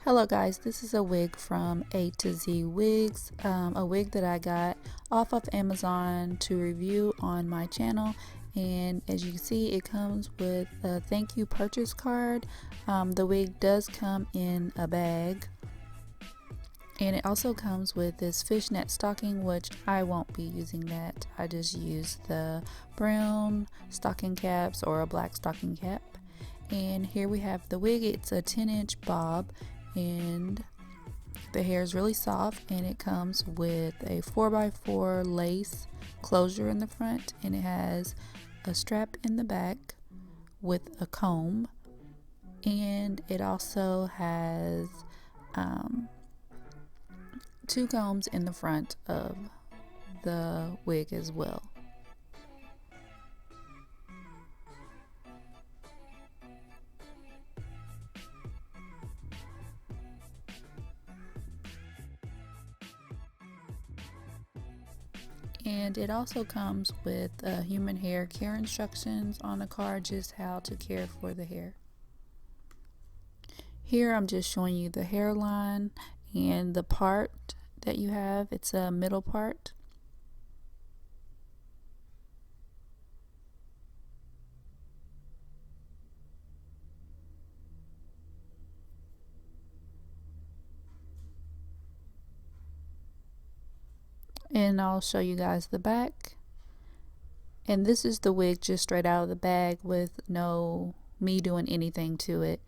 Hello guys, this is a wig from A to Z Wigs, a wig that I got off of Amazon to review on my channel. And as you can see, it comes with a thank you purchase card. The wig does come in a bag, and it also comes with this fishnet stocking, which I won't be using that. I just use the brown stocking caps or a black stocking cap. And here we have the wig. It's a 10-inch bob, and the hair is really soft, and it comes with a 4x4 lace closure in the front, and it has a strap in the back with a comb, and it also has 2 combs in the front of the wig as well. And it also comes with human hair care instructions on the card, just how to care for the hair. Here I'm just showing you the hairline and the part that you have. It's a middle part. And I'll show you guys the back. And this is the wig just straight out of the bag with no me doing anything to it.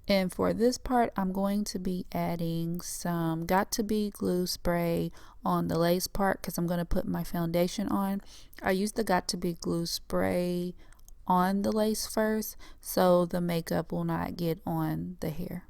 And for this part, I'm going to be adding some Got To Be glue spray on the lace part because I'm going to put my foundation on. I used the Got To Be glue spray on the lace first, so the makeup will not get on the hair.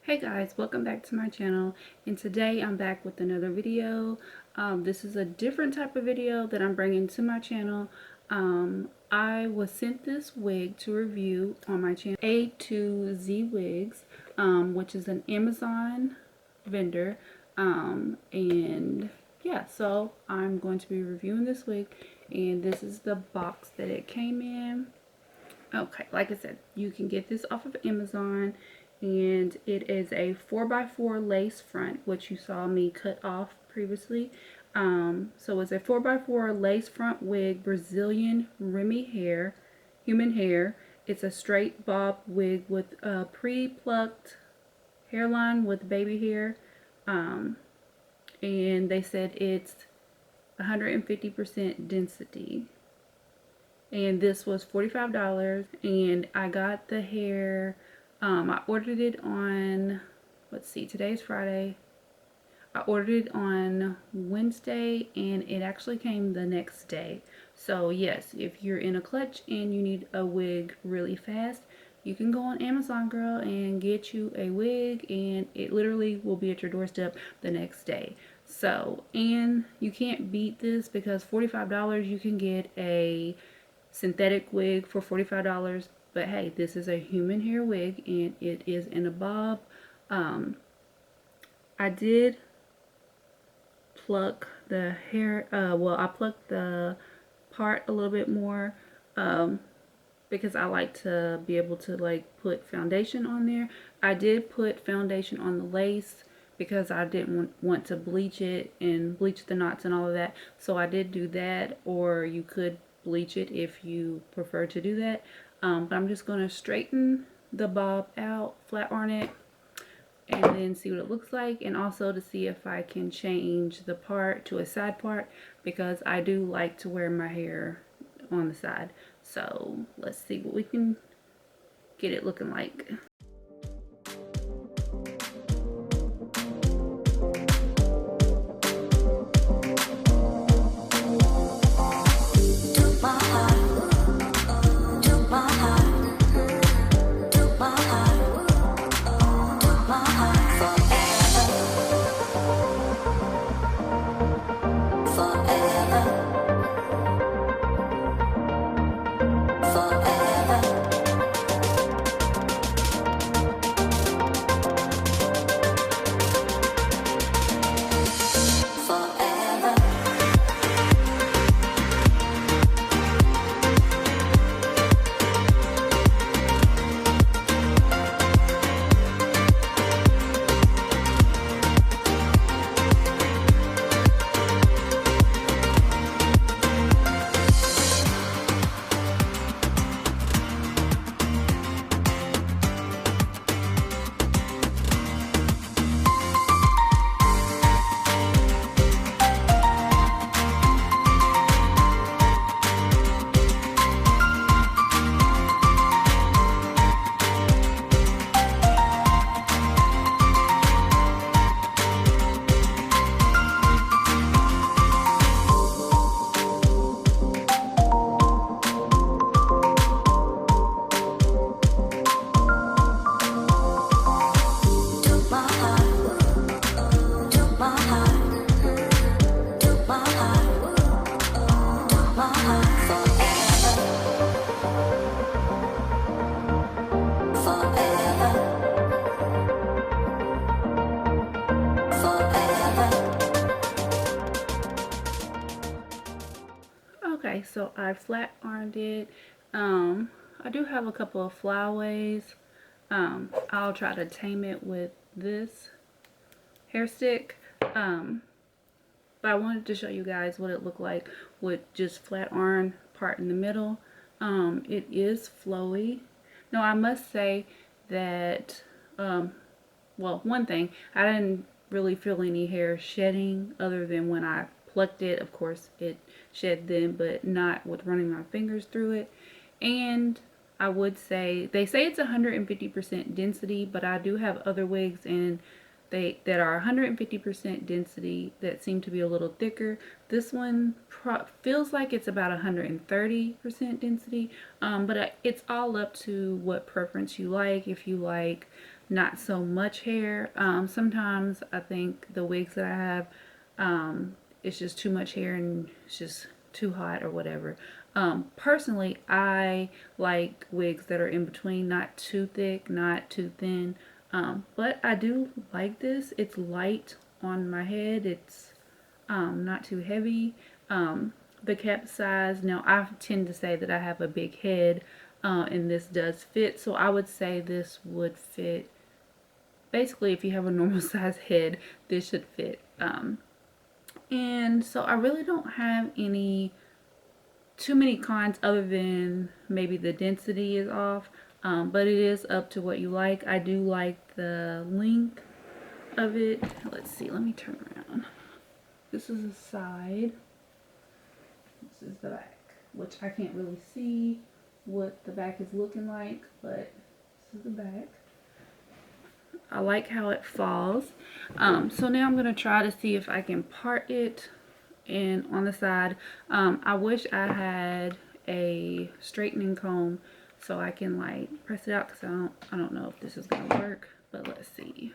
Hey guys, welcome back to my channel, and today I'm back with another video. This is a different type of video that I'm bringing to my channel. I was sent this wig to review on my channel, A to Z Wigs, which is an Amazon vendor, and yeah, so I'm going to be reviewing this wig, and this is the box that it came in. Okay, like I said, you can get this off of Amazon, and it is a 4x4 lace front, which you saw me cut off previously. So it's a 4x4 lace front wig, Brazilian Remy hair, human hair. It's a straight bob wig with a pre-plucked hairline with baby hair, and they said it's 150% density. And this was $45, and I got the hair, I ordered it on, let's see, today's Friday. I ordered it on Wednesday and it actually came the next day. So yes, if you're in a clutch and you need a wig really fast, you can go on Amazon, girl, and get you a wig, and it literally will be at your doorstep the next day. So, and you can't beat this because $45 you can get a synthetic wig for $45. But hey, this is a human hair wig and it is in a bob. I did pluck the hair, well, I plucked the part a little bit more because I like to be able to like put foundation on there. I did put foundation on the lace because I didn't want to bleach it and bleach the knots and all of that. So I did do that, or you could bleach it if you prefer to do that. But I'm just going to straighten the bob out, flat iron it, and then see what it looks like, and also to see if I can change the part to a side part because I do like to wear my hair on the side. So let's see what we can get it looking like. Okay, so I flat ironed it. I do have a couple of flyaways. I'll try to tame it with this hair stick. But I wanted to show you guys what it looked like with just flat iron part in the middle. It is flowy. Now I must say that, well, one thing, I didn't really feel any hair shedding other than when I plucked it. Of course it shed then, but not with running my fingers through it. And I would say, they say it's 150% density, but I do have other wigs and that are 150% density that seem to be a little thicker. This one feels like it's about 130% density, but it's all up to what preference you like. If you like not so much hair, sometimes I think the wigs that I have, it's just too much hair and it's just too hot or whatever. Personally, I like wigs that are in between, not too thick, not too thin. But I do like this. It's light on my head. It's not too heavy. The cap size, now I tend to say that I have a big head, and this does fit. So I would say this would fit. Basically, if you have a normal size head, this should fit. And so I really don't have too many cons other than maybe the density is off. But it is up to what you like. I do like the length of it. Let's see, let me turn around. This is the side. This is the back, which I can't really see what the back is looking like, but this is the back. I like how it falls. So now I'm going to try to see if I can part it and on the side. I wish I had a straightening comb so I can like press it out, because I don't know if this is going to work, but let's see.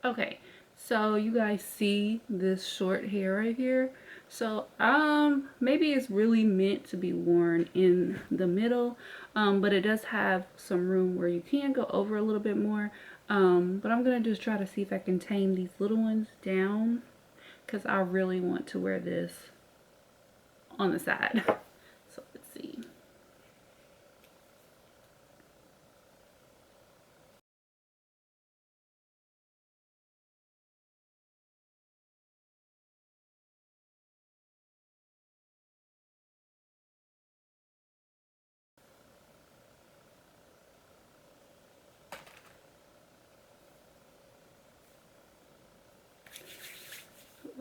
Okay, so you guys see this short hair right here. So maybe it's really meant to be worn in the middle, but it does have some room where you can go over a little bit more. But I'm gonna just try to see if I can tame these little ones down, because I really want to wear this on the side. So let's see.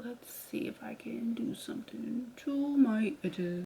Let's see if I can do something to my edges.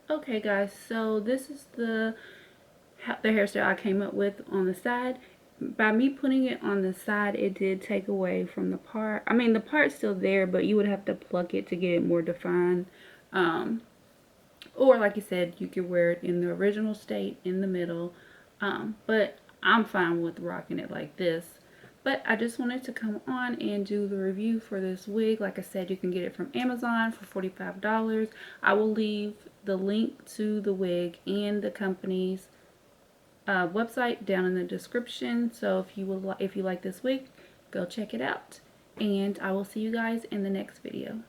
Okay guys, so this is the hairstyle I came up with on the side. By me putting it on the side, it did take away from the part. I mean, the part's still there, but you would have to pluck it to get it more defined. Or like you said, you could wear it in the original state in the middle. But I'm fine with rocking it like this. But I just wanted to come on and do the review for this wig. Like I said, you can get it from Amazon for $45. I will leave the link to the wig and the company's website down in the description. So if you like this wig, go check it out. And I will see you guys in the next video.